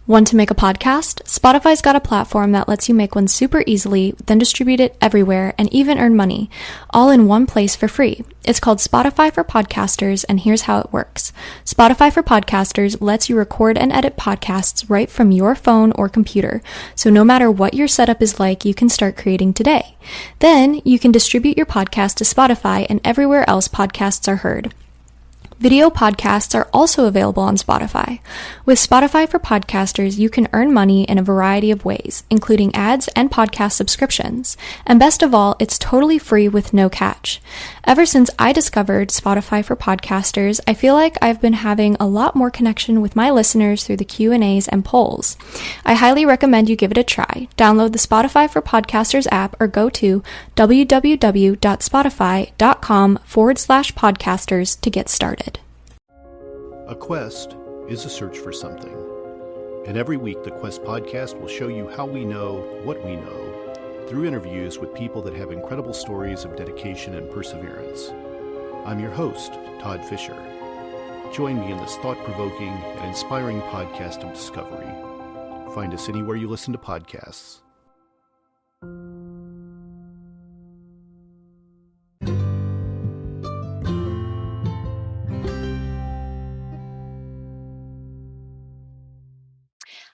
Want to make a podcast? Spotify's got a platform that lets you make one super easily, then distribute it everywhere and even earn money, all in one place for free. It's called Spotify for Podcasters, and here's how it works. Spotify for Podcasters lets you record and edit podcasts right from your phone or computer, so no matter what your setup is like, you can start creating today. Then you can distribute your podcast to Spotify and everywhere else podcasts are heard. Video podcasts are also available on Spotify. With Spotify for Podcasters, you can earn money in a variety of ways, including ads and podcast subscriptions. And best of all, it's totally free with no catch. Ever since I discovered Spotify for Podcasters, I feel like I've been having a lot more connection with my listeners through the Q&As and polls. I highly recommend you give it a try. Download the Spotify for Podcasters app or go to www.spotify.com/podcasters to get started. A quest is a search for something. And every week, the Quest podcast will show you how we know what we know through interviews with people that have incredible stories of dedication and perseverance. I'm your host, Todd Fisher. Join me in this thought-provoking and inspiring podcast of discovery. Find us anywhere you listen to podcasts.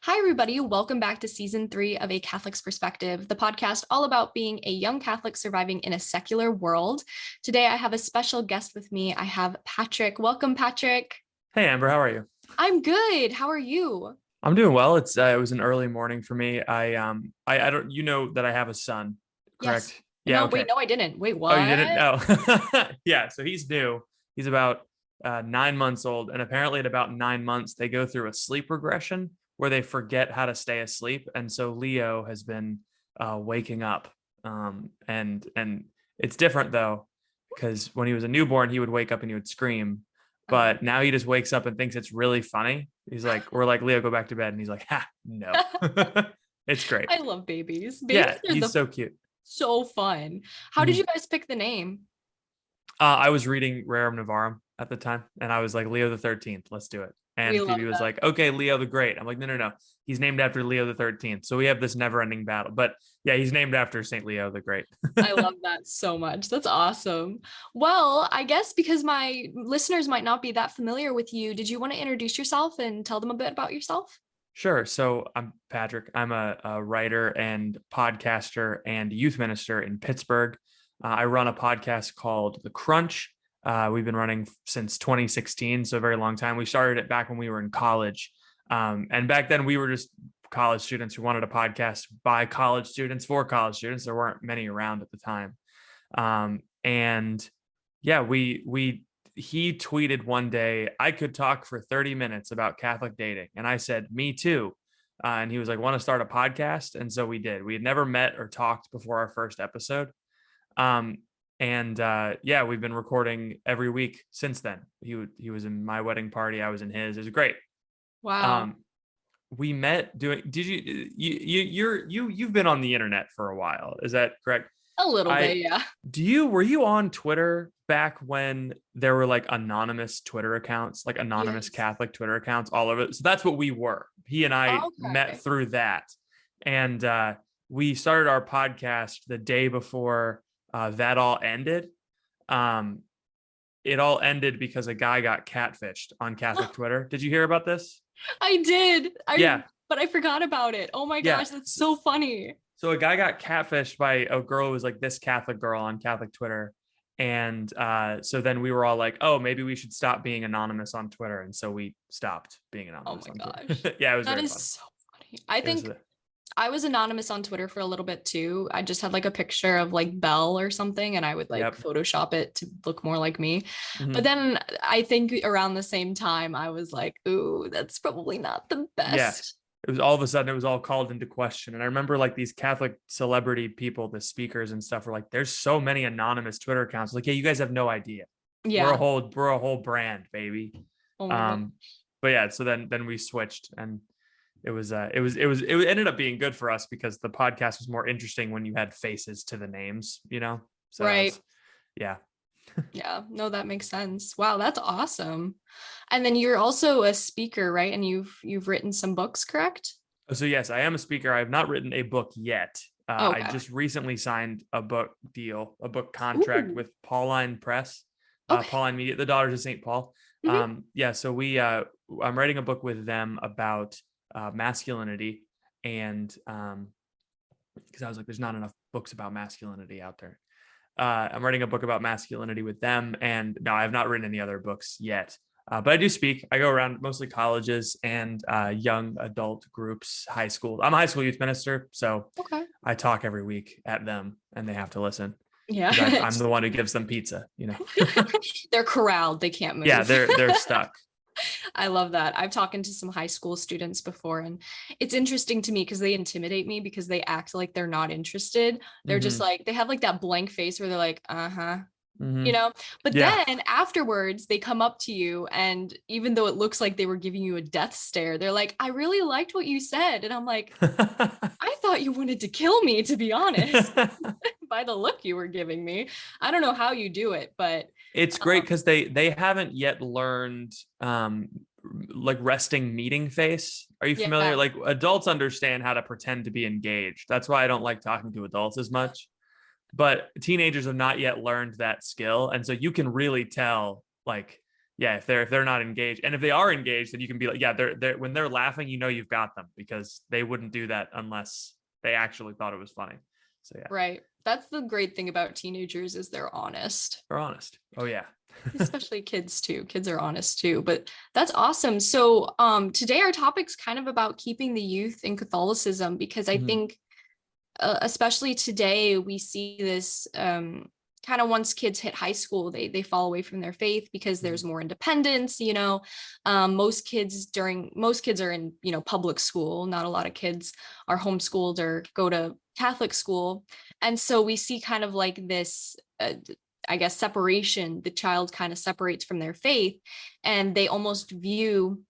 Hi, everybody. Welcome back to Season 3 of A Catholic's Perspective, the podcast all about being a young Catholic surviving in a secular world. Today, I have a special guest with me. I have Patrick. Welcome, Patrick. Hey, Amber. How are you? I'm good. How are you? I'm doing well. It was an early morning for me. I don't, you know that I have a son, correct? Yes. Yeah. No, okay. wait, no, I didn't. Wait, what? Oh, you didn't? No. Yeah. So he's new. He's about 9 months old. And apparently at about 9 months, they go through a sleep regression where they forget how to stay asleep. And so Leo has been waking up. And it's different though, because when he was a newborn, he would wake up and he would scream. But now he just wakes up and thinks it's really funny. He's like, we're like, Leo, go back to bed. And he's like, no. It's great. I love babies. Yeah, he's so cute. So fun. How did you guys pick the name? I was reading Rerum Novarum at the time, and I was like, Leo the 13th, let's do it. And Phoebe was like, okay, Leo the Great. I'm like, no. He's named after Leo the 13th. So we have this never-ending battle. But yeah, he's named after St. Leo the Great. I love that so much. That's awesome. Well, I guess because my listeners might not be that familiar with you, did you want to introduce yourself and tell them a bit about yourself? Sure. So I'm Patrick. I'm a writer and podcaster and youth minister in Pittsburgh. I run a podcast called The Crunch. We've been running since 2016, so a very long time. We started it back when we were in college. And back then we were just college students who wanted a podcast by college students for college students. There weren't many around at the time. And yeah, he tweeted one day, I could talk for 30 minutes about Catholic dating. And I said, me too. And he was like, want to start a podcast? And so we did. We had never met or talked before our first episode. Yeah, we've been recording every week since then. He was in my wedding party. I was in his. It was great. Wow. We met you've been on the internet for a while. Is that correct? A little bit, yeah. Were you on Twitter back when there were like anonymous Twitter accounts, like anonymous Catholic Twitter accounts all over? So that's what we were. He and I met through that. And we started our podcast the day before that all ended. It all ended because a guy got catfished on Catholic Twitter. Did you hear about this? I did. Yeah. But I forgot about it. Oh my gosh, that's so funny. So a guy got catfished by a girl who was like this Catholic girl on Catholic Twitter. And so then we were all like, oh, maybe we should stop being anonymous on Twitter. And so we stopped being anonymous. Oh my gosh. Yeah, it was very fun. So funny. I think I was anonymous on Twitter for a little bit too. I just had like a picture of like Belle or something, and I would like Photoshop it to look more like me. Mm-hmm. But then I think around the same time, I was like, ooh, that's probably not the best. Yeah. It was all of a sudden, it was all called into question. And I remember like these Catholic celebrity people, the speakers and stuff were like, there's so many anonymous Twitter accounts. Like, yeah, you guys have no idea. Yeah. We're a whole brand, baby. Oh my God. But yeah, so then we switched, and it ended up being good for us because the podcast was more interesting when you had faces to the names, you know? So right. Yeah. Yeah, no, that makes sense. Wow, that's awesome. And then you're also a speaker, right? And you've written some books, correct? So yes, I am a speaker. I have not written a book yet. I Okay. just recently signed a book deal, a book contract Ooh, with Pauline Press, okay. Pauline Media, the Daughters of St. Paul. Hmm. Yeah, so I'm writing a book with them about masculinity, and because I was like, there's not enough books about masculinity out there. I'm writing a book about masculinity with them, and no, I have not written any other books yet. But I do speak. I go around mostly colleges and young adult groups, high school. I'm a high school youth minister, so Okay. I talk every week at them, and they have to listen Yeah. because I'm the one who gives them pizza. They're corralled. They can't Yeah, move. they're stuck. I love that. I've talked to some high school students before, and it's interesting to me because they intimidate me because they act like they're not interested. They're just Hmm. like, they have like that blank face where they're like, uh-huh, Hmm. you know? But Yeah. then afterwards, they come up to you, and even though it looks like they were giving you a death stare, they're like, I really liked what you said. And I'm like, I thought you wanted to kill me, to be honest, by the look you were giving me. I don't know how you do it, but It's great because they haven't yet learned like resting meeting face. Are you familiar? yeah, Like adults understand how to pretend to be engaged. That's why I don't like talking to adults as much. But teenagers have not yet learned that skill. And so you can really tell, like, yeah, if they're not engaged. And if they are engaged, then you can be like, yeah, they're when they're laughing, you know you've got them because they wouldn't do that unless they actually thought it was funny. So yeah, right. That's the great thing about teenagers is they're honest. they're honest. Oh yeah. Especially kids too. Kids are honest too, but that's awesome. So today our topic's kind of about keeping the youth in Catholicism because I Mhm. think especially today we see this kind of once kids hit high school they fall away from their faith because Mhm. there's more independence, you know. Most kids are in, you know, public school. Not a lot of kids are homeschooled or go to Catholic school, and so we see kind of like this I guess separation. The child kind of separates from their faith, and they almost view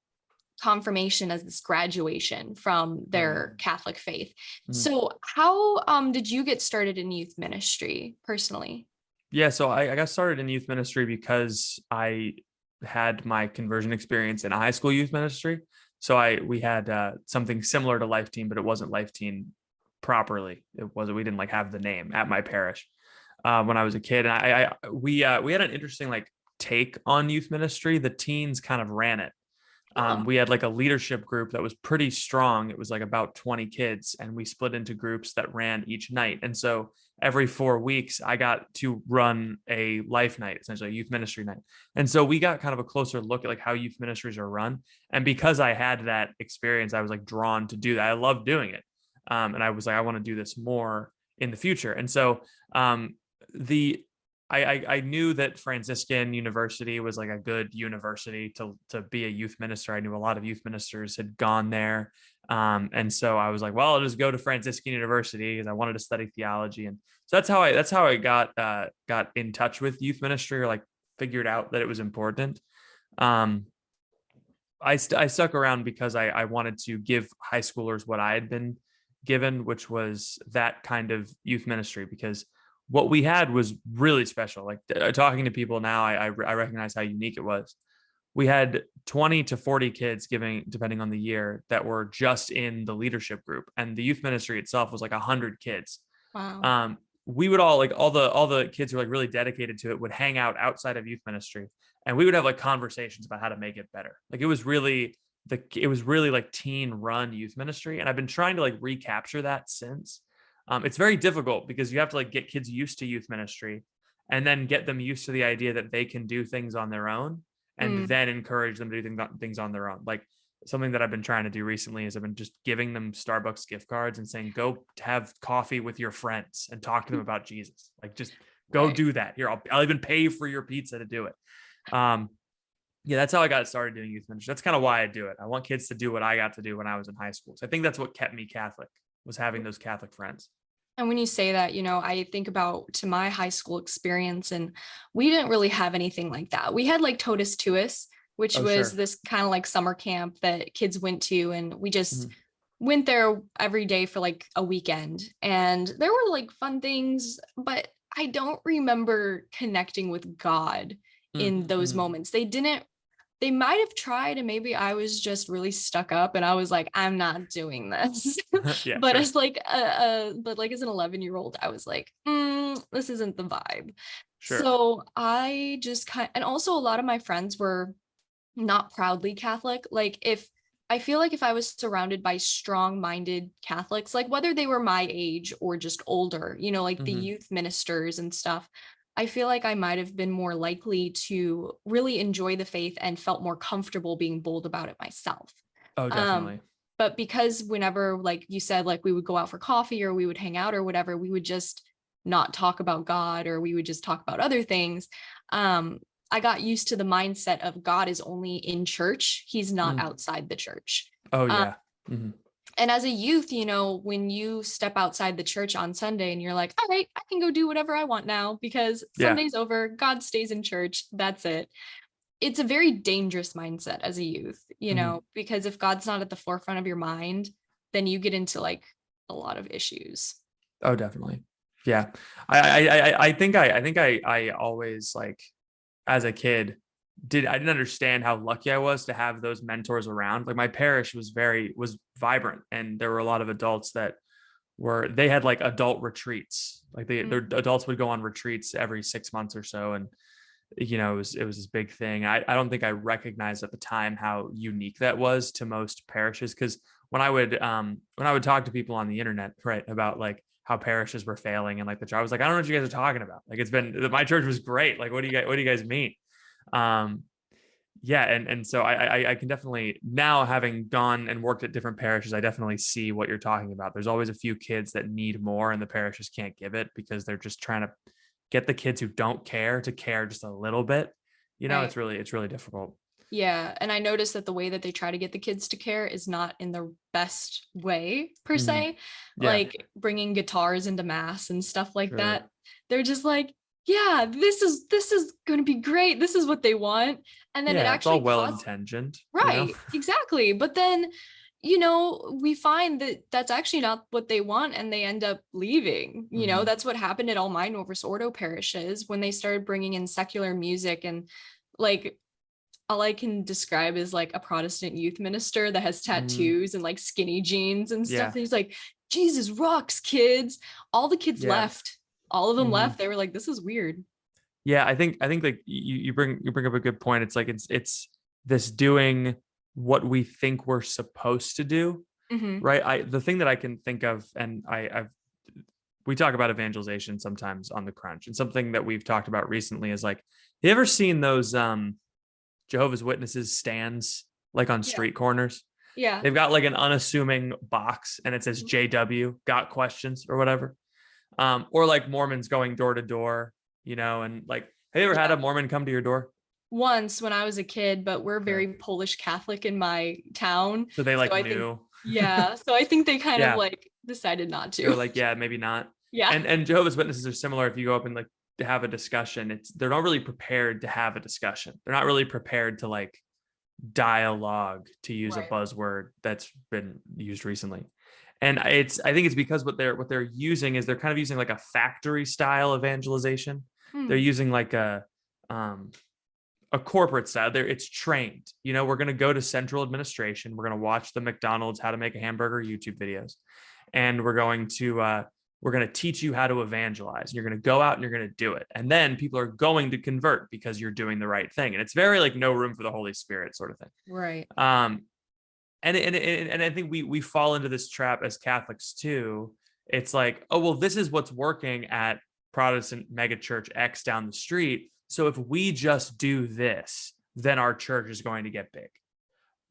confirmation as this graduation from their Catholic faith. Mhm. So, how did you get started in youth ministry personally? Yeah, so I got started in youth ministry because I had my conversion experience in a high school youth ministry. So we had something similar to Life Team, but it wasn't Life Team properly. It wasn't. We didn't like have the name at my parish when I was a kid, and we had an interesting like take on youth ministry. The teens kind of ran it. Oh, We had like a leadership group that was pretty strong. It was like about 20 kids, and we split into groups that ran each night. And so every 4 weeks, I got to run a life night, essentially a youth ministry night. And so we got kind of a closer look at like how youth ministries are run. And because I had that experience, I was like drawn to do that. I love doing it. And I was like, I want to do this more in the future. And so the I knew that Franciscan University was like a good university to be a youth minister. I knew a lot of youth ministers had gone there, and so I was like, well, I'll just go to Franciscan University because I wanted to study theology, and so that's how I got in touch with youth ministry, or like figured out that it was important. Um, I stuck around because I wanted to give high schoolers what I had been given, which was that kind of youth ministry, because what we had was really special. Like talking to people now, I recognize how unique it was. We had 20 to 40 kids giving, depending on the year, that were just in the leadership group, and the youth ministry itself was like 100 kids. wow. um, we would all like all the kids who were like really dedicated to it would hang out outside of youth ministry, and we would have like conversations about how to make it better. Like it was really like teen run youth ministry, and I've been trying to like recapture that since. It's very difficult because you have to like get kids used to youth ministry and then get them used to the idea that they can do things on their own, and Mm. then encourage them to do things on their own. Like something that I've been trying to do recently is I've been just giving them Starbucks gift cards and saying, go have coffee with your friends and talk to them about Jesus. Like just go Right. do that. Here, I'll even pay for your pizza to do it. Um, yeah, that's how I got started doing youth ministry. That's kind of why I do it. I want kids to do what I got to do when I was in high school. So I think that's what kept me Catholic, was having those Catholic friends. And when you say that, you know, I think about to my high school experience, and we didn't really have anything like that. We had like Totus Tuus, which Oh, was sure. this kind of like summer camp that kids went to, and we just Mhm. went there every day for like a weekend. And there were like fun things, but I don't remember connecting with God in those moments. They might have tried, and maybe I was just really stuck up and I was like, I'm not doing this. Yeah, But sure. as like as an 11-year-old, I was like, this isn't the vibe. Sure. So I just and also a lot of my friends were not proudly Catholic. Like I feel like if I was surrounded by strong-minded Catholics, like whether they were my age or just older, like the youth ministers and stuff, I feel like I might have been more likely to really enjoy the faith and felt more comfortable being bold about it myself. Oh, Um, definitely. but because whenever, like you said, like we would go out for coffee or we would hang out or whatever, we would just not talk about God or we would just talk about other things. Um, I got used to the mindset of God is only in church. He's not outside the church. Oh, Um, yeah. and as a youth, when you step outside the church on Sunday and you're like, all right, I can go do whatever I want now because Yeah. Sunday's over. God stays in church. That's it. It's a very dangerous mindset as a youth, because if God's not at the forefront of your mind, then you get into like a lot of issues. Oh, definitely. Yeah. I always, like, as a kid, I didn't understand how lucky I was to have those mentors around. Like, my parish was vibrant, and there were a lot of adults that they had like adult retreats. Like their adults would go on retreats every 6 months or so. And, it was this big thing. I don't think I recognized at the time how unique that was to most parishes. Cause when I would talk to people on the internet, right, about like how parishes were failing and like the church, I was like, I don't know what you guys are talking about. Like, my church was great. Like, what do you guys mean? Yeah. And so I can definitely, now having gone and worked at different parishes, I definitely see what you're talking about. There's always a few kids that need more and the parishes can't give it because they're just trying to get the kids who don't care to care just a little bit. Right. It's really difficult. Yeah. And I noticed that the way that they try to get the kids to care is not in the best way per se, Yeah. like bringing guitars into mass and stuff like Sure. that. They're just like, yeah, this is going to be great. This is what they want. And then it actually it's all well-intentioned. Right. Exactly. But then, we find that that's actually not what they want and they end up leaving. That's what happened at all my Novus Ordo parishes when they started bringing in secular music, and like all I can describe is like a Protestant youth minister that has tattoos and like skinny jeans and stuff. Yeah. He's like, Jesus rocks, kids. All the kids left. All of them left. They were like, this is weird. Yeah, I think like you bring up a good point. It's like it's this doing what we think we're supposed to do, right? The thing that I can think of, and we talk about evangelization sometimes on the Crunch, and something that we've talked about recently is like, you ever seen those Jehovah's Witnesses stands like on street corners? Yeah. They've got like an unassuming box and it says JW, got questions or whatever. Or like Mormons going door to door, and like, have you ever had a Mormon come to your door? Once when I was a kid, but we're very Polish Catholic in my town. So they like knew. So I think they kind of like decided not to. They're like, yeah, maybe not. Yeah. And Jehovah's Witnesses are similar. If you go up and like to have a discussion, they're not really prepared to have a discussion. They're not really prepared to like dialogue, to use a buzzword that's been used recently. And I think it's because what they're using is they're kind of using like a factory style evangelization. They're using like a corporate style. It's trained. We're going to go to central administration. We're going to watch the McDonald's how to make a hamburger YouTube videos, and we're going to teach you how to evangelize. You're going to go out and you're going to do it, and then people are going to convert because you're doing the right thing. And it's very like no room for the Holy Spirit sort of thing. Right. And I think we fall into this trap as Catholics too. It's like, oh, well, this is what's working at Protestant megachurch X down the street. So if we just do this, then our church is going to get big.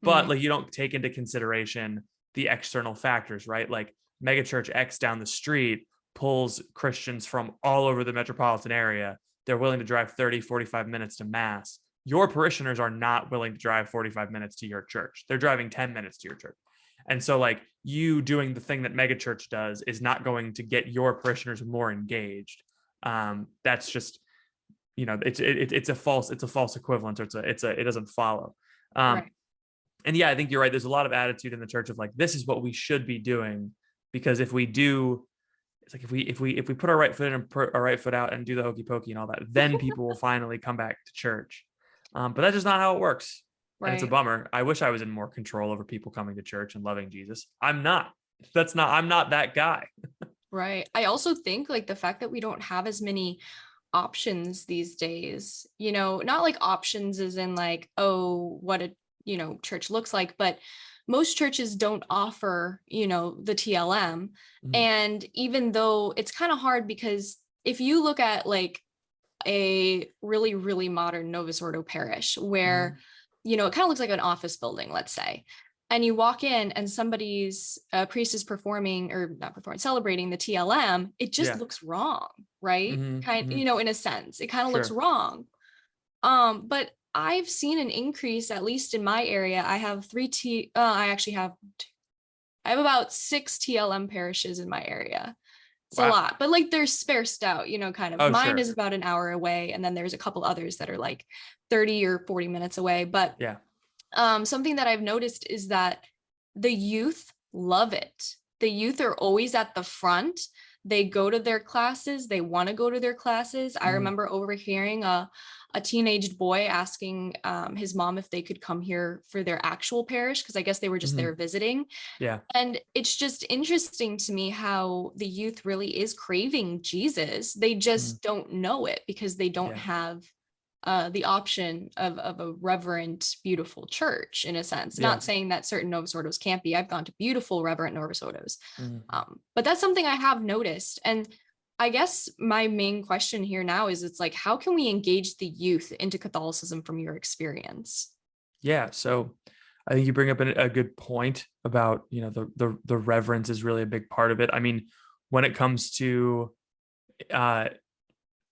But like, you don't take into consideration the external factors, right? Like megachurch X down the street pulls Christians from all over the metropolitan area. They're willing to drive 30, 45 minutes to mass. Your parishioners are not willing to drive 45 minutes to your church. They're driving 10 minutes to your church. And so like, you doing the thing that megachurch does is not going to get your parishioners more engaged. That's just, it's a false equivalent, or it doesn't follow. And yeah, I think you're right. There's a lot of attitude in the church of like, this is what we should be doing, because if we do it's like if we put our right foot in and put our right foot out and do the hokey pokey and all that, then people will finally come back to church. But that's just not how it works. And it's a Right. bummer. I wish I was in more control over people coming to church and loving Jesus. I'm not. I'm not that guy. Right. I also think like the fact that we don't have as many options these days, not like options as in like, oh, what a, church looks like, but most churches don't offer, the TLM. Mhm. And even though it's kind of hard because if you look at like a really, really modern Novus Ordo parish where, it kind of looks like an office building, let's say, and you walk in and somebody's priest is performing or not performing, celebrating the TLM, it just looks wrong, right? In a sense, it kind of looks wrong. But I've seen an increase, at least in my area. I have I have about 6 TLM parishes in my area. It's a lot, but like they're spaced out, kind of. Mine is about an hour away, and then there's a couple others that are like 30 or 40 minutes away. But something that I've noticed is that the youth love it. The youth are always at the front. They go to their classes. They want to go to their classes. I remember overhearing a teenaged boy asking his mom if they could come here for their actual parish, because I guess they were just there visiting. Yeah. And it's just interesting to me how the youth really is craving Jesus. They just don't know it because they don't have the option of a reverent, beautiful church, in a sense. Not saying that certain Novus Ordos can't be. I've gone to beautiful reverent Novus Ordos. But that's something I have noticed. And I guess my main question here now is, it's like, how can we engage the youth into Catholicism from your experience? Yeah. So I think you bring up a good point about, the reverence is really a big part of it. I mean, when it comes to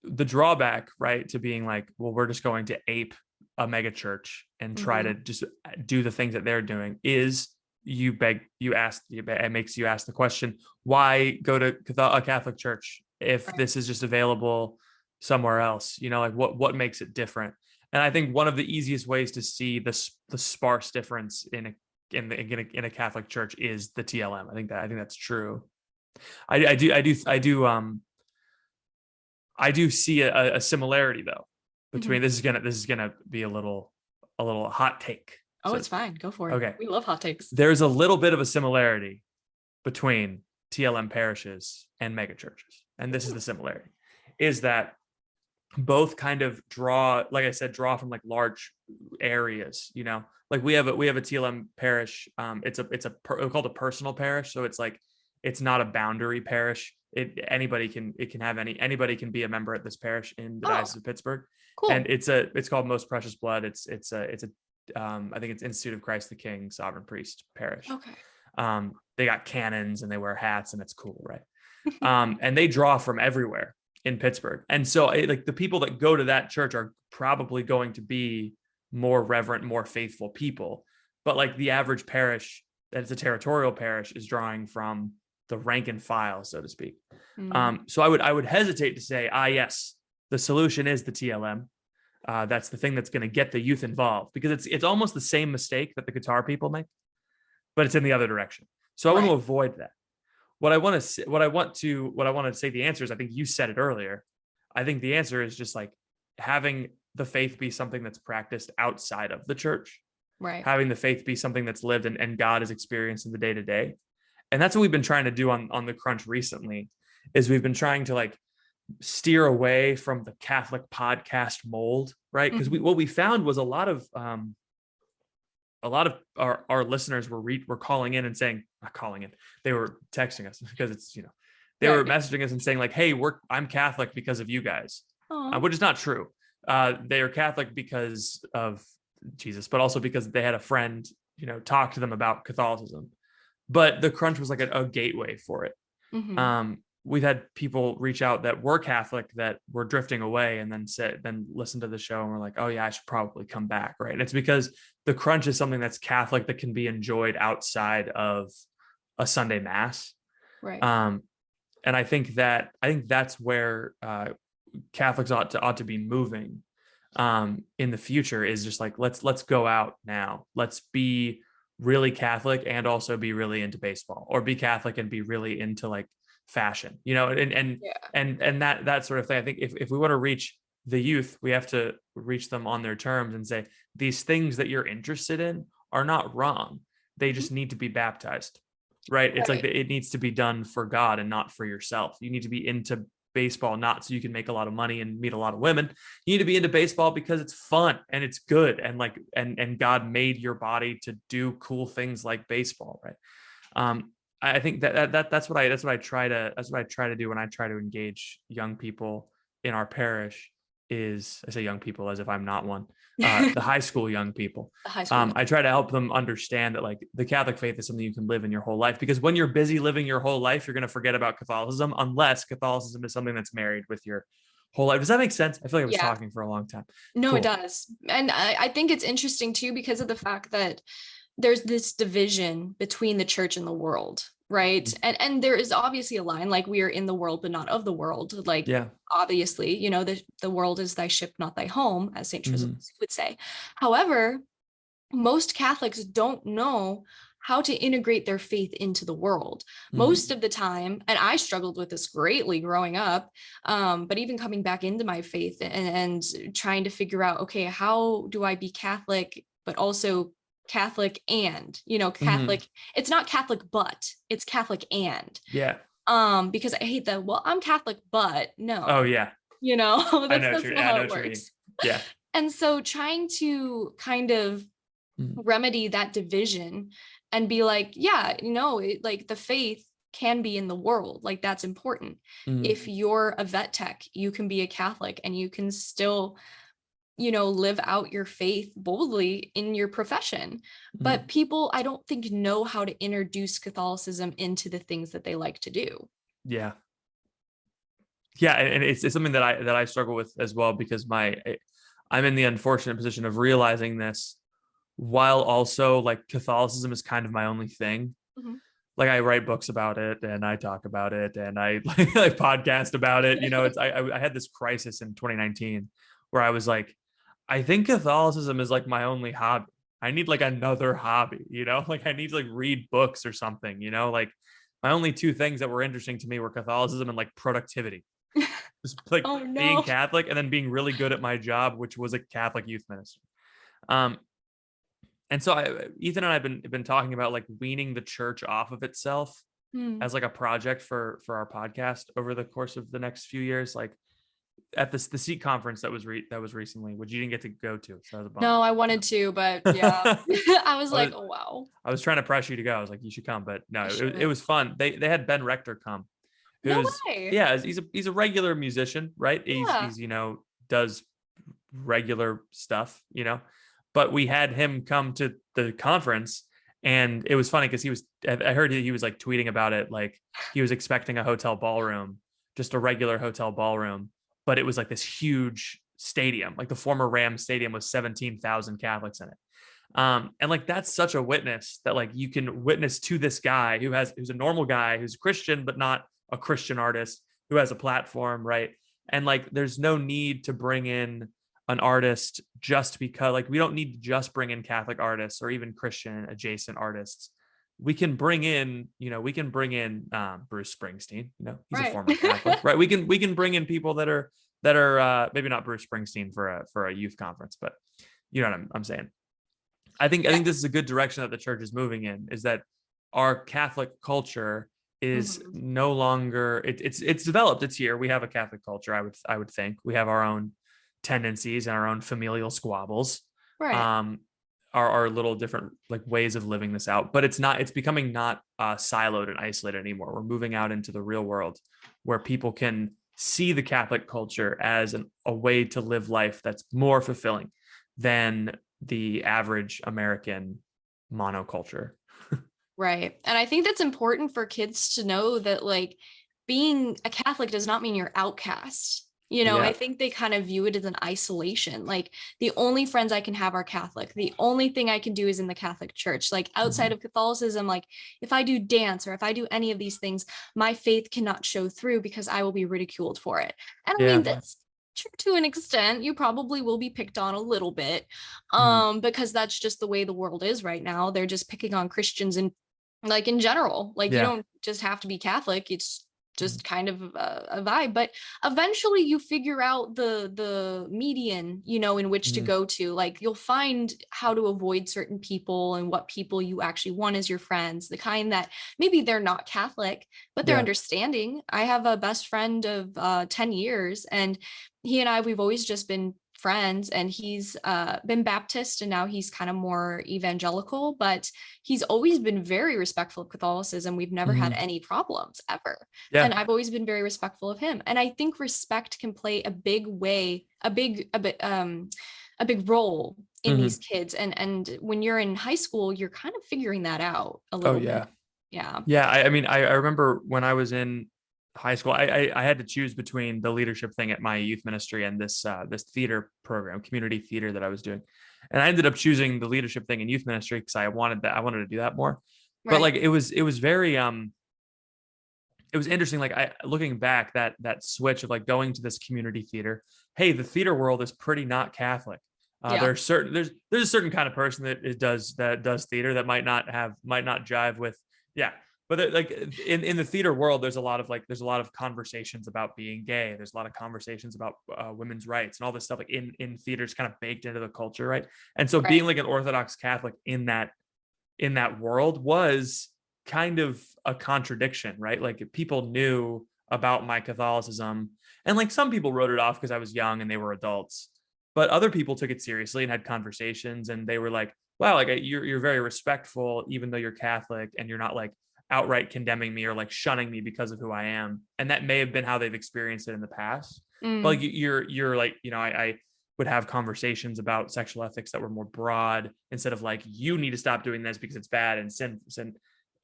the drawback, right, to being like, well, we're just going to ape a mega church and try to just do the things that they're doing, is it makes you ask the question, why go to a Catholic church if this is just available somewhere else? Like what makes it different? And I think one of the easiest ways to see the sparse difference in a Catholic church is the TLM. I think that's true. I do see a similarity though between this is gonna be a little hot take. Oh, it's fine. Go for it. Okay. We love hot takes. There's a little bit of a similarity between TLM parishes and mega churches. And this is the similarity, is that both kind of draw from like large areas, like we have a TLM parish. It's called a personal parish. So it's like, it's not a boundary parish. Anybody can be a member at this parish in the Diocese of Pittsburgh. Cool. And it's called Most Precious Blood. It's I think it's Institute of Christ the King Sovereign Priest Parish. Okay. They got cannons and they wear hats and it's cool, right? And they draw from everywhere in Pittsburgh. And so like the people that go to that church are probably going to be more reverent, more faithful people. But like the average parish that is a territorial parish is drawing from the rank and file, so to speak. So I would hesitate to say, yes, the solution is the TLM. That's the thing that's going to get the youth involved, because it's almost the same mistake that the guitar people make, but it's in the other direction. So I want to avoid that. What I want to say the answer is, I think you said it earlier. I think the answer is just like having the faith be something that's practiced outside of the church, right? Having the faith be something that's lived and God is experienced in the day to day. And that's what we've been trying to do on the Crunch recently, is we've been trying to like steer away from the Catholic podcast mold, right? Because what we found was a lot of our listeners were calling in and saying, not calling in, they were texting us, because it's, they were messaging us and saying like, hey, I'm Catholic because of you guys, which is not true. They are Catholic because of Jesus, but also because they had a friend, talk to them about Catholicism. But the Crunch was like a gateway for it. We've had people reach out that were Catholic that were drifting away and then listen to the show and were like, oh yeah, I should probably come back. Right. And it's because the Crunch is something that's Catholic that can be enjoyed outside of a Sunday mass. Right. And I think that's where Catholics ought to be moving in the future, is just like, let's go out now. Let's be really Catholic and also be really into baseball, or be Catholic and be really into like fashion, and that sort of thing. I think if we want to reach the youth, we have to reach them on their terms and say, these things that you're interested in are not wrong. They just need to be baptized, right? It's like it needs to be done for God and not for yourself. You need to be into baseball, not so you can make a lot of money and meet a lot of women. You need to be into baseball because it's fun and it's good. And and God made your body to do cool things like baseball. Right. I think that's what I try to do when I try to engage young people in our parish. Is I say young people as if I'm not one, the high school young people. I try to help them understand that like the Catholic faith is something you can live in your whole life, because when you're busy living your whole life, you're going to forget about Catholicism, unless Catholicism is something that's married with your whole life. Does that make sense? I feel like I was talking for a long time. No, It does. And I think it's interesting too, because of the fact that there's this division between the church and the world. Right. Mm-hmm. And there is obviously a line, like we are in the world, but not of the world. Like, obviously, the world is thy ship, not thy home, as St. Tristan would say. However, most Catholics don't know how to integrate their faith into the world. Most of the time, and I struggled with this greatly growing up, but even coming back into my faith and trying to figure out, okay, how do I be Catholic, but also Catholic and, Catholic, it's not Catholic, but it's Catholic and. Yeah. Because I hate that, well, I'm Catholic, but no. Oh, yeah. That's not how it works. Yeah. And so trying to kind of remedy that division and be like, like the faith can be in the world. Like that's important. If you're a vet tech, you can be a Catholic and you can still live out your faith boldly in your profession. But people, I don't think, know how to introduce Catholicism into the things that they like to do. Yeah. Yeah. And it's something that I struggle with as well, because I'm in the unfortunate position of realizing this while also like Catholicism is kind of my only thing. Like I write books about it and I talk about it and I podcast about it. I had this crisis in 2019 where I was like, I think Catholicism is like my only hobby. I need like another hobby, like I need to like read books or something, like my only two things that were interesting to me were Catholicism and like productivity. Just like being Catholic and then being really good at my job, which was a Catholic youth minister. And so Ethan and I have been talking about like weaning the church off of itself as like a project for our podcast over the course of the next few years. Like at the Seek conference that was recently, which you didn't get to go to. So that was a bummer. No, I wanted to, but yeah, I was like, oh wow. I was trying to press you to go. I was like, you should come, but no, it was fun. They had Ben Rector come. No way. Yeah, he's a regular musician, right? He's does regular stuff, but we had him come to the conference. And it was funny because I heard he was like tweeting about it. Like he was expecting a hotel ballroom, just a regular hotel ballroom. But it was like this huge stadium, like the former Rams stadium with 17,000 Catholics in it. And like, that's such a witness that like you can witness to this guy who's a normal guy, who's a Christian, but not a Christian artist, who has a platform. Right. And like, there's no need to bring in an artist just because like, we don't need to just bring in Catholic artists or even Christian adjacent artists. We can bring in, Bruce Springsteen, he's a former Catholic, right? We can bring in people that are maybe not Bruce Springsteen for a youth conference, but you know what I'm saying? I think this is a good direction that the church is moving in, is that our Catholic culture is no longer, it's developed. It's here. We have a Catholic culture. I would think we have our own tendencies and our own familial squabbles. Right. Are little different like ways of living this out, but it's becoming not siloed and isolated anymore. We're moving out into the real world where people can see the Catholic culture as a way to live life that's more fulfilling than the average American monoculture. Right. And I think that's important for kids to know that like being a Catholic does not mean you're outcast. I think they kind of view it as an isolation. Like the only friends I can have are Catholic. The only thing I can do is in the Catholic Church. Like outside of Catholicism, like if I do dance or if I do any of these things, my faith cannot show through because I will be ridiculed for it. And I mean, that's true to an extent. You probably will be picked on a little bit because that's just the way the world is right now. They're just picking on Christians and like in general, like you don't just have to be Catholic. It's just kind of a vibe. But eventually you figure out the median, you know, in which to go to. Like you'll find how to avoid certain people and what people you actually want as your friends, the kind that maybe they're not Catholic, but they're understanding. I have a best friend of 10 years, and he and I, we've always just been friends, and he's been Baptist and now he's kind of more evangelical, but he's always been very respectful of Catholicism. We've never had any problems ever. And I've always been very respectful of him. And I think respect can play a big role in these kids. And when you're in high school, you're kind of figuring that out a little bit. Yeah. I mean, I remember when I was in high school, I had to choose between the leadership thing at my youth ministry and this theater program, community theater that I was doing. And I ended up choosing the leadership thing in youth ministry because I wanted to do that more. Right. But like, it was very, it was interesting. Like looking back, that switch of like going to this community theater. Hey, the theater world is pretty not Catholic. There's a certain kind of person that does theater that might not jive with. Yeah. But like in the theater world, there's a lot of conversations about being gay. There's a lot of conversations about women's rights and all this stuff like in theaters kind of baked into the culture. Right. And so being like an Orthodox Catholic in that world was kind of a contradiction, right? Like people knew about my Catholicism, and like some people wrote it off because I was young and they were adults, but other people took it seriously and had conversations, and they were like, wow, like you're very respectful, even though you're Catholic, and you're not like outright condemning me or like shunning me because of who I am. And that may have been how they've experienced it in the past. But like you're like, you know, I would have conversations about sexual ethics that were more broad, instead of like, you need to stop doing this because it's bad and sin,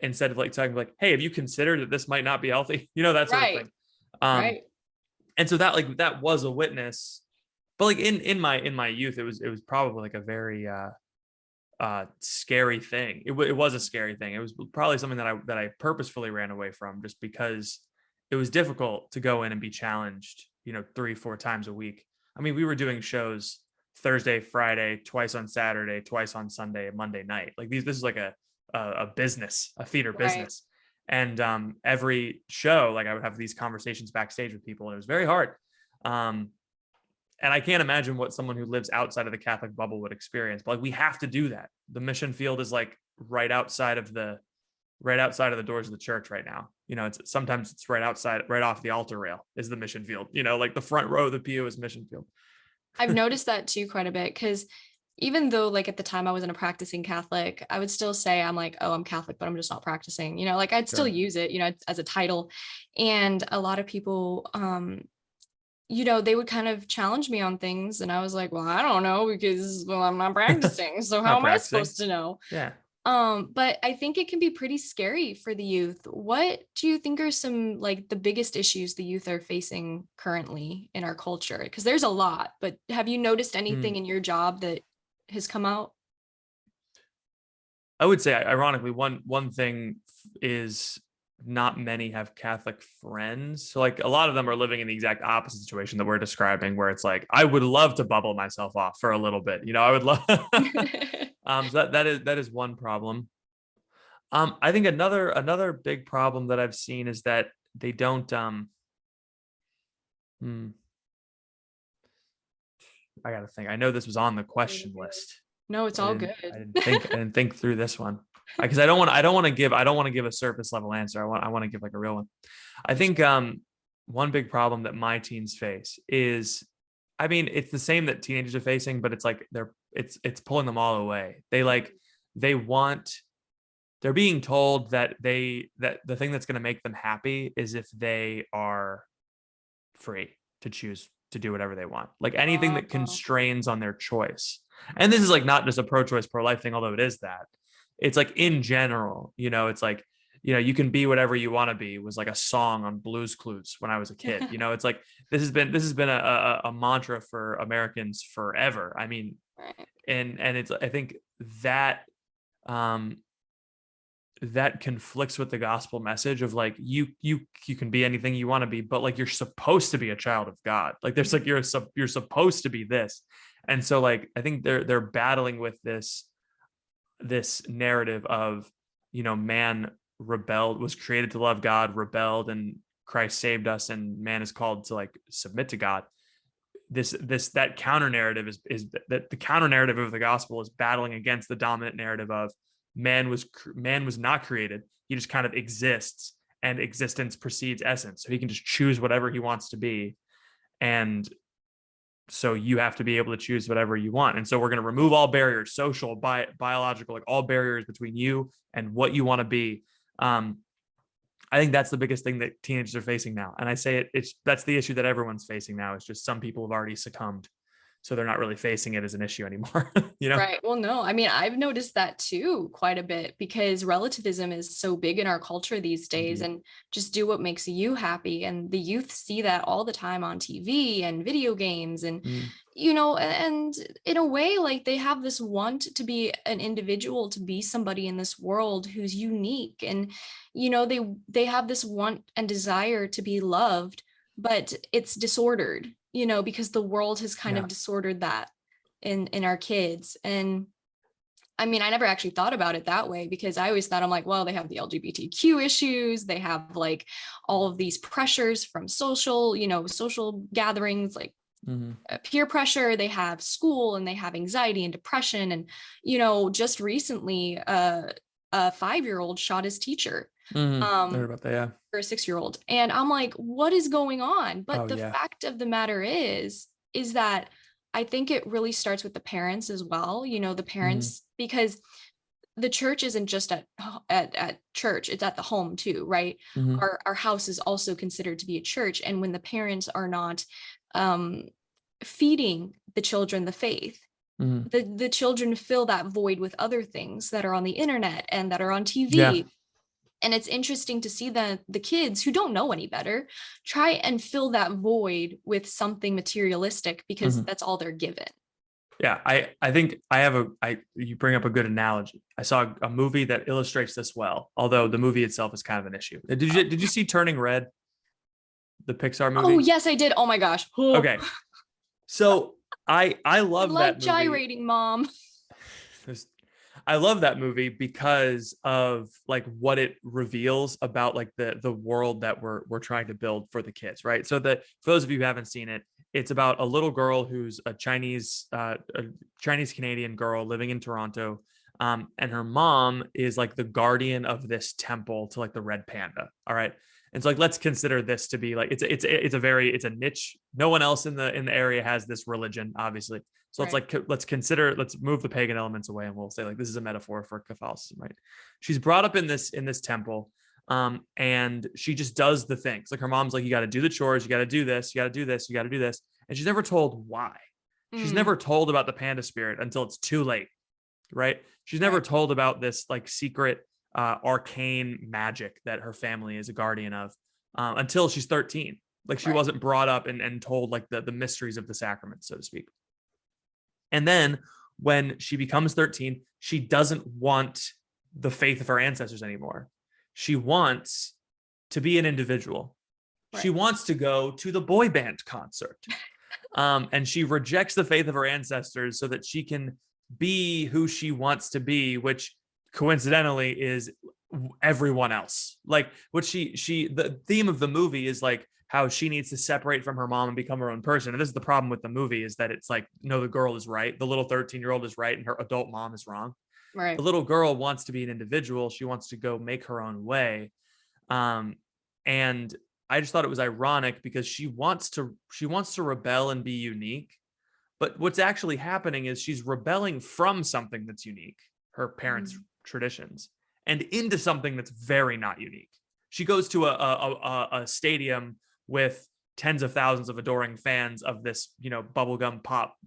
instead of like talking like, hey, have you considered that this might not be healthy? You know, that sort of thing. And so that was a witness. But like in my youth, it was probably like a very scary thing. It was a scary thing. It was probably something that I purposefully ran away from, just because it was difficult to go in and be challenged, you know, 3-4 times a week. I mean, we were doing shows Thursday, Friday, twice on Saturday, twice on Sunday, Monday night. Like this is like a business, a theater business. And every show, like I would have these conversations backstage with people, and it was very hard. And I can't imagine what someone who lives outside of the Catholic bubble would experience. But like, we have to do that. The mission field is like right outside of the doors of the church right now. You know, sometimes it's right off the altar rail is the mission field. You know, like the front row of the pew is mission field. I've noticed that too quite a bit, because even though like at the time I wasn't a practicing Catholic, I would still say I'm like, oh, I'm Catholic, but I'm just not practicing. You know, like I'd still use it, you know, as a title. And a lot of people, you know, they would kind of challenge me on things, and I was like, well, I don't know, because I'm not practicing. So how am I supposed to know? Yeah. But I think it can be pretty scary for the youth. What do you think are some like the biggest issues the youth are facing currently in our culture? Because there's a lot, but have you noticed anything in your job that has come out? I would say, ironically, one thing is not many have Catholic friends. So like a lot of them are living in the exact opposite situation that we're describing, where it's like, I would love to bubble myself off for a little bit. You know, I would love. So that is one problem. I think another big problem that I've seen is that they don't. I gotta think. I know this was on the question list. No, it's all good. I didn't think through this one, because I don't want to give a surface level answer. I want to give like a real one. I think one big problem that my teens face is, I mean, it's the same that teenagers are facing, but it's like it's pulling them all away. They're being told that the thing that's going to make them happy is if they are free to choose to do whatever they want, like anything that constrains on their choice. And this is like not just a pro-choice, pro-life thing, although it is that. It's like in general, you know, it's like, you know, you can be whatever you want to be was like a song on Blue's Clues when I was a kid. You know, it's like this has been a mantra for Americans forever. I mean, and it's, I think that that conflicts with the gospel message of like, you can be anything you want to be, but like you're supposed to be a child of God. Like there's like you're supposed to be this. And so like I think they're battling with this narrative of, you know, man was created to love God, rebelled, and Christ saved us and man is called to like submit to God. That counter narrative is that the counter narrative of the gospel is battling against the dominant narrative of man was not created. He just kind of exists, and existence precedes essence. So he can just choose whatever he wants to be. And so you have to be able to choose whatever you want. And so we're going to remove all barriers, social, biological, like all barriers between you and what you want to be. I think that's the biggest thing that teenagers are facing now. And I say that's the issue that everyone's facing now. It's just some people have already succumbed, so they're not really facing it as an issue anymore. Right. Well, no, I mean, I've noticed that too quite a bit, because relativism is so big in our culture these days. Indeed. And just do what makes you happy. And the youth see that all the time on TV and video games and, and in a way, like they have this want to be an individual, to be somebody in this world who's unique. And, they have this want and desire to be loved, but it's disordered, because the world has kind of disordered that in our kids. And I mean, I never actually thought about it that way, because I always thought, I'm like, well, they have the LGBTQ issues, they have like all of these pressures from social gatherings, like peer pressure, they have school, and they have anxiety and depression. And just recently a 5-year-old shot his teacher. I heard about that, yeah. For a 6-year-old. And I'm like, what is going on? But the fact of the matter is that I think it really starts with the parents as well. The parents, because the church isn't just at church, it's at the home too, right? Our house is also considered to be a church. And when the parents are not feeding the children the faith, the children fill that void with other things that are on the internet and that are on TV. Yeah. And it's interesting to see the kids who don't know any better try and fill that void with something materialistic, because that's all they're given. Yeah, I think you bring up a good analogy. I saw a movie that illustrates this well, although the movie itself is kind of an issue. Did you see Turning Red, the Pixar movie? Oh, yes, I did. Oh my gosh. Okay. So I love that movie. Gyrating, Mom. I love that movie because of like what it reveals about like the world that we're trying to build for the kids, right? So for those of you who haven't seen it, it's about a little girl who's a Chinese Canadian girl living in Toronto, and her mom is like the guardian of this temple to like the red panda. All right. And so like, let's consider this to be like, it's a niche. No one else in the area has this religion, obviously. So it's like, let's move the pagan elements away, and we'll say like, this is a metaphor for Catholicism, right? She's brought up in this temple, and she just does the things. Like her mom's like, you got to do the chores, you got to do this, you got to do this, you got to do this. And she's never told why. She's never told about the panda spirit until it's too late, right? She's never told about this like secret arcane magic that her family is a guardian of until she's 13. Like she wasn't brought up and told like the mysteries of the sacrament, so to speak. And then when she becomes 13, she doesn't want the faith of her ancestors anymore. She wants to be an individual. Right. She wants to go to the boy band concert. And she rejects the faith of her ancestors so that she can be who she wants to be, which coincidentally is everyone else. Like what the theme of the movie is like how she needs to separate from her mom and become her own person. And this is the problem with the movie, is that it's like, no, the girl is right. The little 13-year-old is right. And her adult mom is wrong. Right. The little girl wants to be an individual. She wants to go make her own way. And I just thought it was ironic because she wants to rebel and be unique. But what's actually happening is she's rebelling from something that's unique, her parents' traditions, and into something that's very not unique. She goes to a stadium with tens of thousands of adoring fans of this, bubblegum pop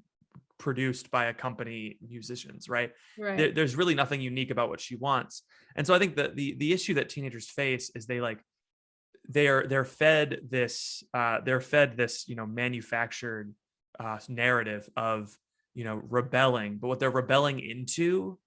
produced by a company, musicians, right? There's really nothing unique about what she wants. And so I think that the issue that teenagers face is they're fed this manufactured narrative of rebelling, but what they're rebelling into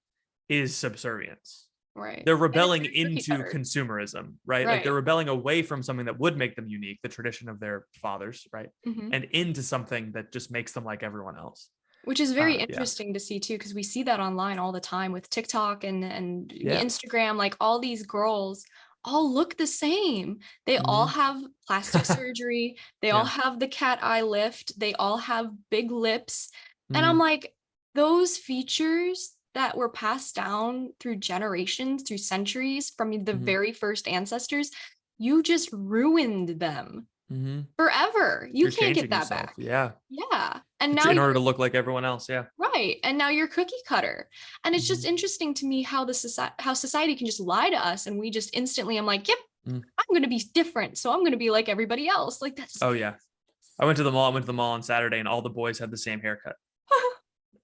is subservience. Right. They're rebelling into consumerism, right? Like they're rebelling away from something that would make them unique, the tradition of their fathers, right? And into something that just makes them like everyone else. Which is very interesting to see too, because we see that online all the time with TikTok and Instagram. Like all these girls all look the same. They all have plastic surgery. They all Yeah. have the cat eye lift. They all have big lips. And I'm Mhm. like, those features that were passed down through generations, through centuries from the Mhm. very first ancestors, you just ruined them Mhm. forever. You You're can't get changing that yourself. back. Yeah. Yeah. And It's now in order you're to look like everyone else. Yeah. right. And now you're cookie cutter. And it's just Mhm. interesting to me how how society can just lie to us and we just instantly, I'm like, yep, Mm. I'm going to be different. So I'm going to be like everybody else. Like that's Oh yeah. I went to the mall. I went to the mall on Saturday, and all the boys had the same haircut.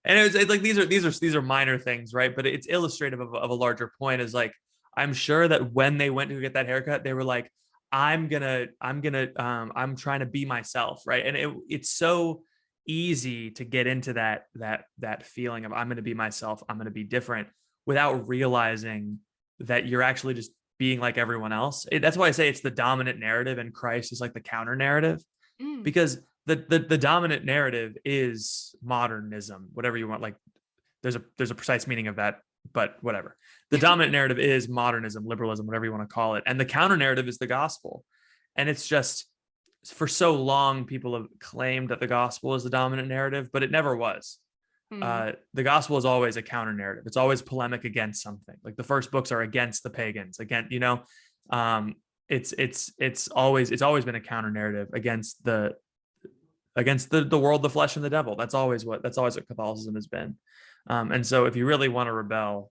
And it's like these are minor things, right? But it's illustrative of a larger point. Is like I'm sure that when they went to get that haircut, they were like, I'm trying to be myself, right? And it's so easy to get into that feeling of I'm gonna be myself, I'm gonna be different, without realizing that you're actually just being like everyone else. That's why I say it's the dominant narrative, and Christ is like the counter narrative, mm, because the dominant narrative is modernism, whatever you want. Like there's a precise meaning of that, but whatever. The dominant narrative is modernism, liberalism, whatever you want to call it, and the counter narrative is the gospel. And it's just, for so long people have claimed that the gospel is the dominant narrative, but it never was. mm. The gospel is always a counter narrative. It's always polemic against something. Like the first books are against the pagans, again, um, it's always been a counter narrative against the world, the flesh, and the devil. That's always what Catholicism has been. And so if you really want to rebel,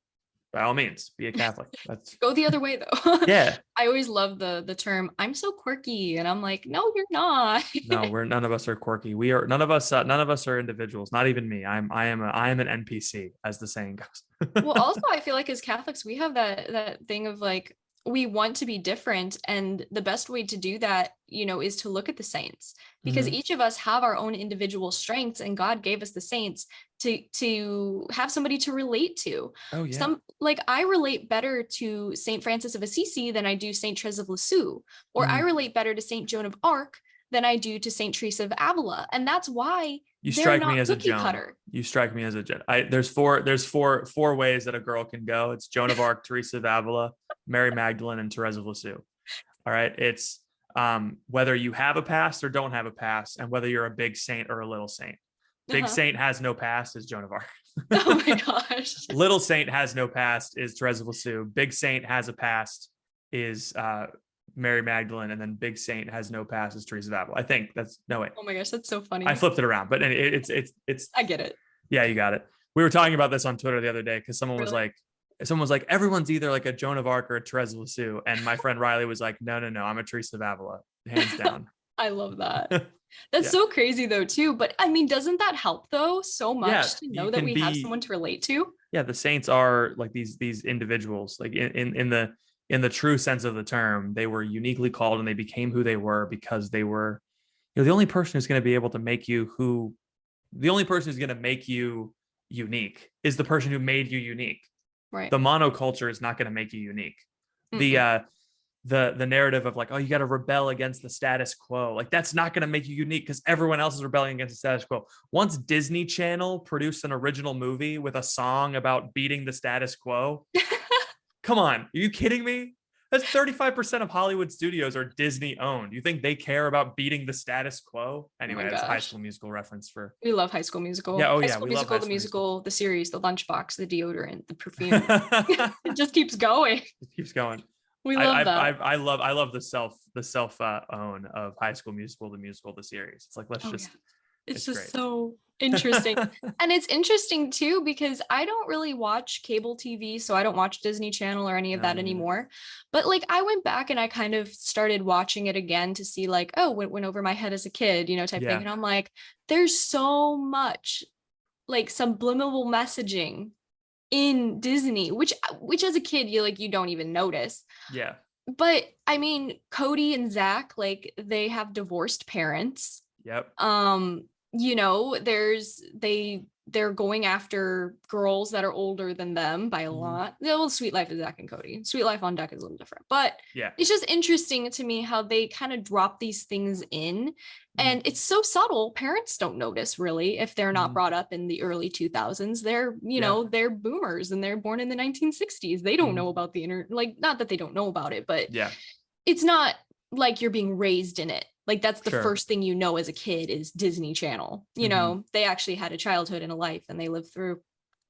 by all means, be a Catholic. That's Go the other way though. yeah. I always love the term I'm so quirky and I'm like, no, you're not. No, none of us are quirky. We are none of us are individuals. Not even me. I am an NPC, as the saying goes. Well, also I feel like as Catholics, we have that thing of like we want to be different. And the best way to do that, is to look at the saints because Mhm. each of us have our own individual strengths and God gave us the saints to have somebody to relate to. Oh yeah. Some like I relate better to Saint Francis of Assisi than I do Saint Therese of Lisieux, or I Mhm. relate better to Saint Joan of Arc than I do to Saint Teresa of Avila. And that's why You they're strike me not as a cookie Joan. cutter. You strike me as a Joan. There's four ways that a girl can go. It's Joan of Arc, Teresa of Avila, Mary Magdalene, and Therese of Lisieux. All right. It's whether you have a past or don't have a past, and whether you're a big saint or a little saint. Big Uh-huh. saint has no past is Joan of Arc. Oh my gosh. Little saint has no past is Therese of Lisieux. Big saint has a past is Mary Magdalene, and then big saint has no past is Teresa of Avila. I think that's no way. Oh my gosh, that's so funny. I flipped it around, but it's I get it. yeah, you got it. We were talking about this on Twitter the other day because Really? someone was like, everyone's either like a Joan of Arc or a Therese of Lisieux, and my friend Riley was like, no, I'm a Teresa of Avila, hands down. I love that. That's Yeah, so crazy though, too. But I mean, doesn't that help though so yeah, much to you know that can we have be. someone to relate to? Yeah, the saints are like these individuals, like in the true sense of the term. They were uniquely called, and they became who they were because they were, the only person who's going to be able to make you the only person who's going to make you unique is the person who made you unique. Right. The monoculture is not going to make you unique. The Mm-mm. the narrative of like, oh, you got to rebel against the status quo, like that's not going to make you unique because everyone else is rebelling against the status quo. Once Disney Channel produced an original movie with a song about beating the status quo, come on, are you kidding me? That's 35% of Hollywood studios are Disney owned. You think they care about beating the status quo? Oh Anyway, my that's a High gosh. School Musical reference for. We love High School Musical. Yeah, oh High yeah, School we love Musical, High the School Musical. musical, the series, the lunchbox, the deodorant, the perfume. It It just keeps going. keeps going. We I love I that. I love the self own of High School Musical, the musical, the series. It's like, let's Oh yeah. just, It's it's just great. so interesting. And it's interesting too because I don't really watch cable TV, so I don't watch Disney Channel or any of No, that me neither. anymore. But like I went back and I kind of started watching it again to see like, oh, what went over my head as a kid, type thing. Yeah, And I'm like, there's so much like subliminal messaging in Disney, which as a kid you don't even notice. yeah, But I mean, Cody and Zach, like they have divorced parents. yep. There's they they're going after girls that are older than them by a lot. Well, Sweet Life is Zach and Cody. Sweet Life on Deck is a little different, but Yeah. it's just interesting to me how they kind of drop these things in, and it's so subtle. Parents don't notice really if they're not brought up in the early 2000s. They're, you know, they're boomers and they're born in the 1960s. They don't know about the internet. Like, not that they don't know about it, but it's not like you're being raised in it. Like, that's the first thing you know as a kid is Disney Channel. You know, they actually had a childhood and a life, and they lived through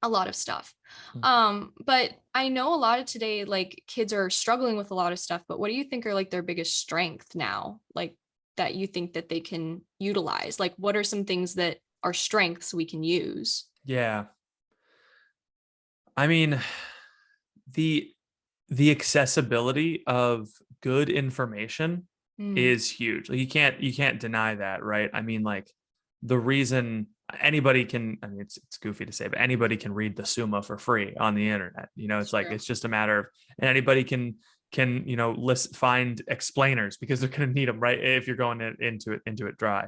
a lot of stuff. But I know a lot of today, like, kids are struggling with a lot of stuff, but what do you think are like their biggest strength now? Like, that you think that they can utilize? Like, what are some things that are strengths we can use? Yeah. I mean, the accessibility of good information is huge. Like, you can't deny that, right? I mean, like, the reason anybody can, I mean, it's goofy to say, but anybody can read the Summa for free on the internet. You know, it's like, it's just a matter of, and anybody can, you know, find explainers because they're going to need them, right? If you're going into it dry.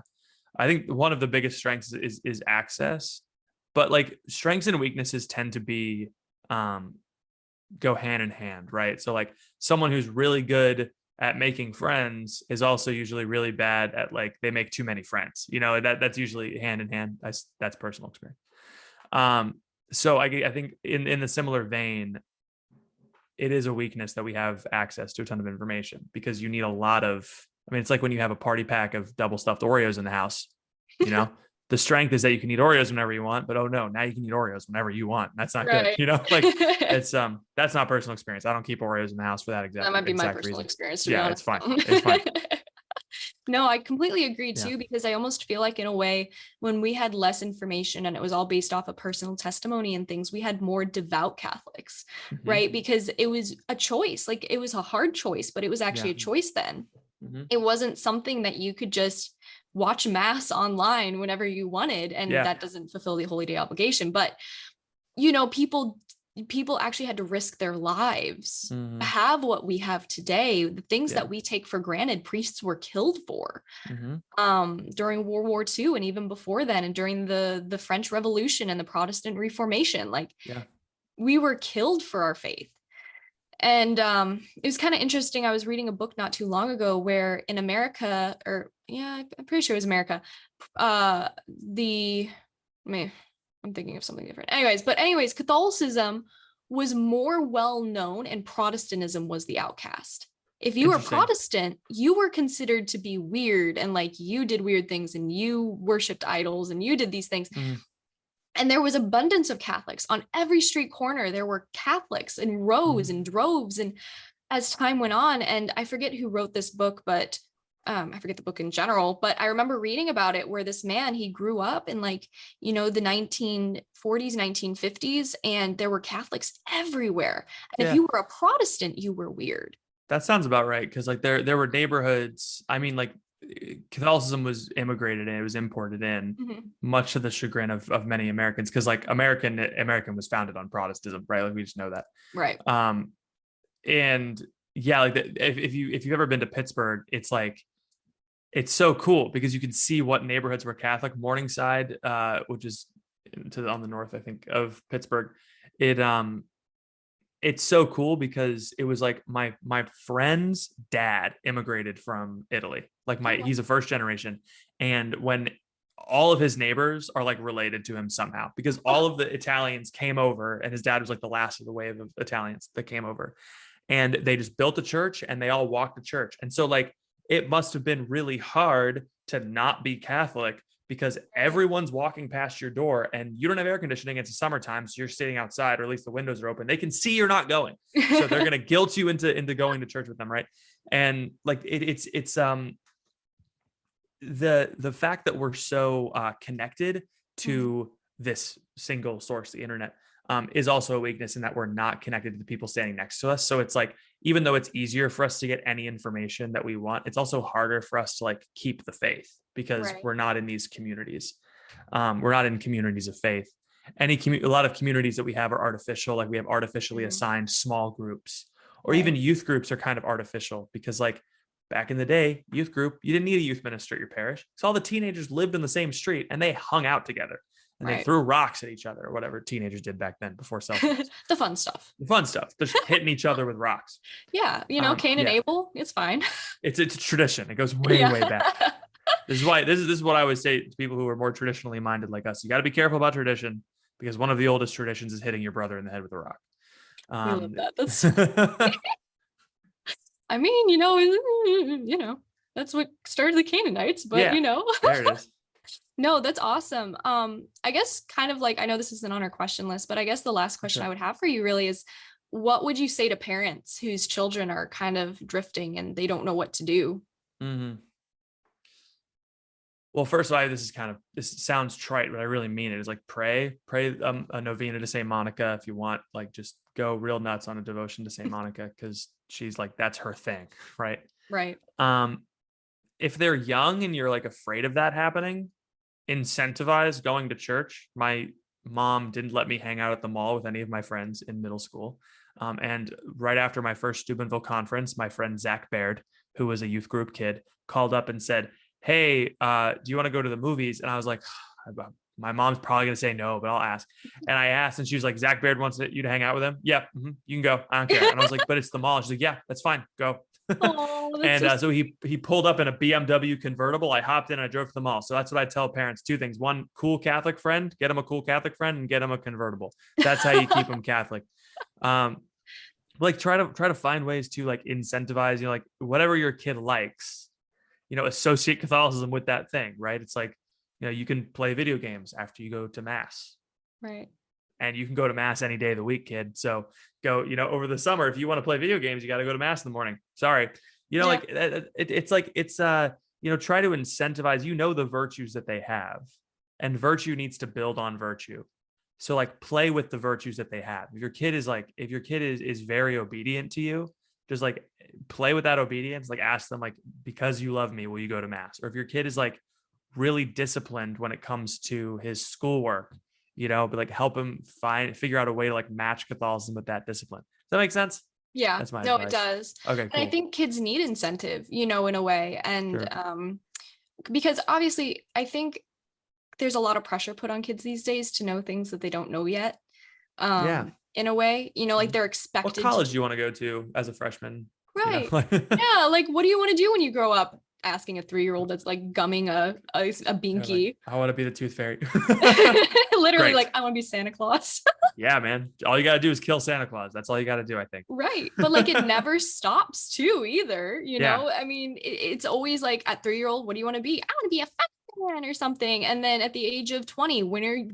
I think one of the biggest strengths is access, but like, strengths and weaknesses tend to be, go hand in hand, right? So like, someone who's really good at making friends is also usually really bad at, like, they make too many friends, you know, that's usually hand in hand. That's personal experience. So I think in the similar vein, it is a weakness that we have access to a ton of information, because you need a lot of, I mean, it's like when you have a party pack of double stuffed Oreos in the house, you know. The strength is that you can eat Oreos whenever you want, but oh no, now you can eat Oreos whenever you want. That's not good, you know. Like, it's that's not personal experience. I don't keep Oreos in the house for that exact. That might be my personal reason. experience. Yeah, it's fine. It's fine. No, I completely agree too, because I almost feel like, in a way, when we had less information and it was all based off of personal testimony and things, we had more devout Catholics, right? Because it was a choice. Like, it was a hard choice, but it was actually a choice then. It wasn't something that you could just watch mass online whenever you wanted, and that doesn't fulfill the holy day obligation. But, you know, people actually had to risk their lives to have what we have today. The things that we take for granted, priests were killed for during World War II, and even before then, and during the French Revolution and the Protestant Reformation. Like, we were killed for our faith. And it was kind of interesting. I was reading a book not too long ago where in America, I'm pretty sure it was America, I'm thinking of something different. Anyways, Catholicism was more well known and Protestantism was the outcast. If you were Protestant, you were considered to be weird, and like, you did weird things and you worshiped idols and you did these things. And there was abundance of Catholics on every street corner. There were Catholics in rows and droves. And as time went on, and I forget who wrote this book, but I forget the book in general, but I remember reading about it, where this man, he grew up in, like, you know, the 1940s, 1950s, and there were Catholics everywhere. And if you were a Protestant, you were weird. That sounds about right. Cause like there were neighborhoods. I mean, like, Catholicism was immigrated and it was imported in, much to the chagrin of many Americans. Cause like American was founded on Protestantism, right? Like, we just know that. Right. And yeah, like, if you've ever been to Pittsburgh, it's like, it's so cool because you can see what neighborhoods were Catholic. Morningside, which is on the north, I think, of Pittsburgh. It's so cool because it was like my friend's dad immigrated from Italy. Like, he's a first generation. And when all of his neighbors are like related to him somehow, because all of the Italians came over, and his dad was like the last of the wave of Italians that came over, and they just built a church and they all walked to church. And so like, it must have been really hard to not be Catholic, because everyone's walking past your door and you don't have air conditioning. It's the summertime. So you're sitting outside, or at least the windows are open. They can see you're not going. So they're going to guilt you into going to church with them. Right. And like, it's the fact that we're so connected to this single source, the internet, is also a weakness in that we're not connected to the people standing next to us. So it's like, even though it's easier for us to get any information that we want, it's also harder for us to like keep the faith, because we're not in these communities. We're not in communities of faith. A lot of communities that we have are artificial. Like, we have artificially assigned small groups, or even youth groups are kind of artificial, because like, back in the day, youth group, you didn't need a youth minister at your parish. So all the teenagers lived in the same street and they hung out together. and they threw rocks at each other, or whatever teenagers did back then before cell phones. The fun stuff. Just hitting each other with rocks. Yeah, Cain and Abel, it's fine. It's a tradition. It goes way back. This is what I always say to people who are more traditionally minded like us. You got to be careful about tradition, because one of the oldest traditions is hitting your brother in the head with a rock. I love that. That's I mean, that's what started the Canaanites, but there it is. No, that's awesome. I guess kind of like, I know this isn't on our question list, but I guess the last question I would have for you really is, what would you say to parents whose children are kind of drifting and they don't know what to do? Mm-hmm. Well, first of all, this sounds trite, but I really mean it. It's like pray a novena to Saint Monica if you want. Like, just go real nuts on a devotion to Saint Monica, because she's like, that's her thing, right? Right. If they're young and you're like afraid of that happening, incentivize going to church. My mom didn't let me hang out at the mall with any of my friends in middle school. And right after my first Steubenville conference, my friend Zach Baird, who was a youth group kid, called up and said, hey, do you want to go to the movies? And I was like, my mom's probably going to say no, but I'll ask. And I asked, and she was like, Zach Baird wants you to hang out with him. Yeah, you can go. I don't care. And I was like, but it's the mall. She's like, yeah, that's fine. Go. Oh, and so he pulled up in a BMW convertible. I hopped in and I drove to the mall. So that's what I tell parents. Two things. One, cool Catholic friend, get him a cool Catholic friend, and get him a convertible. That's how you keep them Catholic. Like try to find ways to like incentivize, like whatever your kid likes, associate Catholicism with that thing, right? It's like, you can play video games after you go to mass. Right. And you can go to mass any day of the week, kid. So go, over the summer, if you want to play video games, you got to go to mass in the morning. Sorry. Like it's like, it's, try to incentivize, the virtues that they have, and virtue needs to build on virtue. So like play with the virtues that they have. If your kid is very obedient to you, just like play with that obedience. Like ask them, like, because you love me, will you go to mass? Or if your kid is like really disciplined when it comes to his schoolwork, but like help him figure out a way to like match Catholicism with that discipline. Does that make sense? Yeah, that's my no, advice. It does. Okay, cool. And I think kids need incentive, in a way. And sure. Because obviously I think there's a lot of pressure put on kids these days to know things that they don't know yet. In a way, like they're expected. What college do you want to go to as a freshman? Right. Yeah. Like, what do you want to do when you grow up? Asking a 3-year-old that's like gumming a binky. Like, I want to be the tooth fairy. Literally, like, I want to be Santa Claus. Yeah, man. All you got to do is kill Santa Claus. That's all you got to do, I think. Right. But like, it never stops too either. Know, I mean, it's always like at 3-year-old, what do you want to be? I want to be a fashion or something. And then at the age of 20,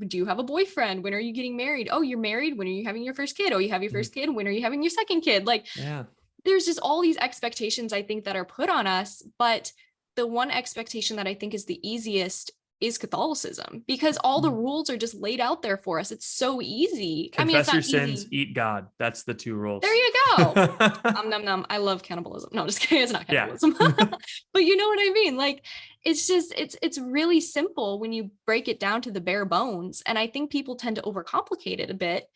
do you have a boyfriend? When are you getting married? Oh, you're married. When are you having your first kid? Oh, you have your first kid. When are you having your second kid? Like, there's just all these expectations, I think, that are put on us. But the one expectation that I think is the easiest is Catholicism, because all the rules are just laid out there for us. It's so easy. Confess your sins, eat God. That's the 2 rules. There you go. I love cannibalism. No, just kidding. It's not cannibalism. But you know what I mean? Like, it's just, it's really simple when you break it down to the bare bones. And I think people tend to overcomplicate it a bit.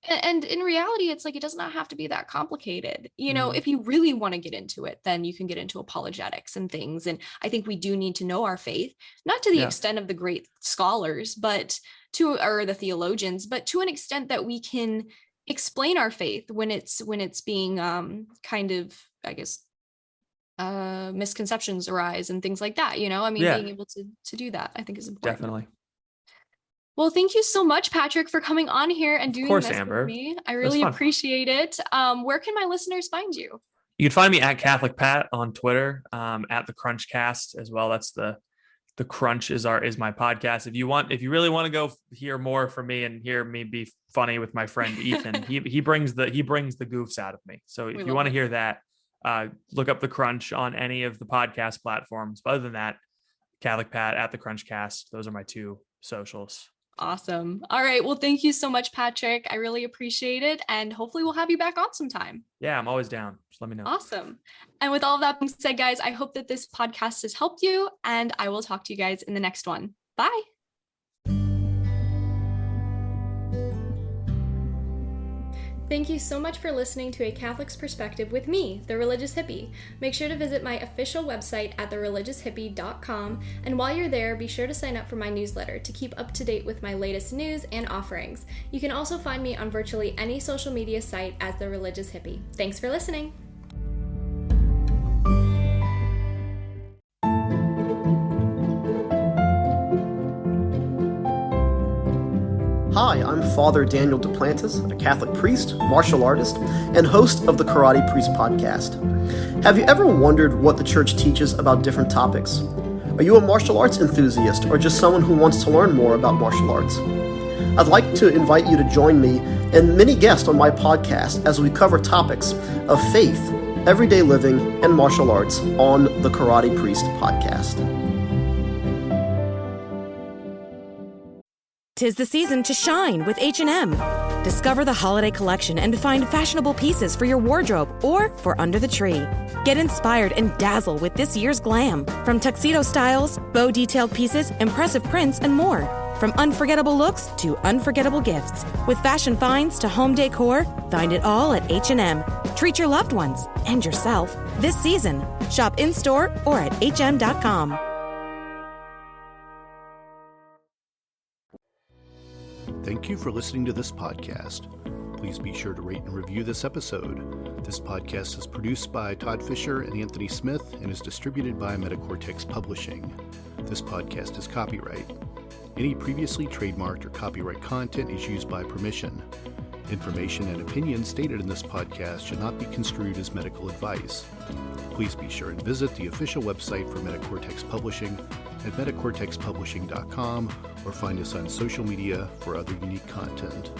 And in reality, it's like, it does not have to be that complicated. If you really want to get into it, then you can get into apologetics and things. And I think we do need to know our faith, not to the extent of the great scholars, or the theologians, but to an extent that we can explain our faith when it's being kind of, I guess, misconceptions arise and things like that. Being able to do that, I think, is important. Definitely. Well, thank you so much, Patrick, for coming on here and doing this Amber. with me. I really appreciate it. Where can my listeners find you? You can find me at Catholic Pat on Twitter, at the Crunchcast as well. That's the Crunch is my podcast. If you really want to go hear more from me and hear me be funny with my friend Ethan, he brings the goofs out of me. So if you want to hear that, look up the Crunch on any of the podcast platforms. But other than that, Catholic Pat at the Crunchcast. Those are my 2 socials. Awesome. All right. Well, thank you so much, Patrick. I really appreciate it. And hopefully we'll have you back on sometime. Yeah, I'm always down. Just let me know. Awesome. And with all of that being said, guys, I hope that this podcast has helped you, and I will talk to you guys in the next one. Bye. Thank you so much for listening to A Catholic's Perspective with me, The Religious Hippie. Make sure to visit my official website at thereligioushippie.com, and while you're there, be sure to sign up for my newsletter to keep up to date with my latest news and offerings. You can also find me on virtually any social media site as The Religious Hippie. Thanks for listening. Hi, I'm Father Daniel Duplantis, a Catholic priest, martial artist, and host of the Karate Priest podcast. Have you ever wondered what the church teaches about different topics? Are you a martial arts enthusiast or just someone who wants to learn more about martial arts? I'd like to invite you to join me and many guests on my podcast as we cover topics of faith, everyday living, and martial arts on the Karate Priest podcast. 'Tis the season to shine with H&M. Discover the holiday collection and find fashionable pieces for your wardrobe or for under the tree. Get inspired and dazzle with this year's glam. From tuxedo styles, bow detailed pieces, impressive prints, and more. From unforgettable looks to unforgettable gifts. With fashion finds to home decor, find it all at H&M. Treat your loved ones and yourself this season. Shop in-store or at hm.com. Thank you for listening to this podcast. Please be sure to rate and review this episode. This podcast is produced by Todd Fisher and Anthony Smith and is distributed by Metacortex Publishing. This podcast is copyright. Any previously trademarked or copyright content is used by permission. Information and opinions stated in this podcast should not be construed as medical advice. Please be sure and visit the official website for Metacortex Publishing at metacortexpublishing.com or find us on social media for other unique content.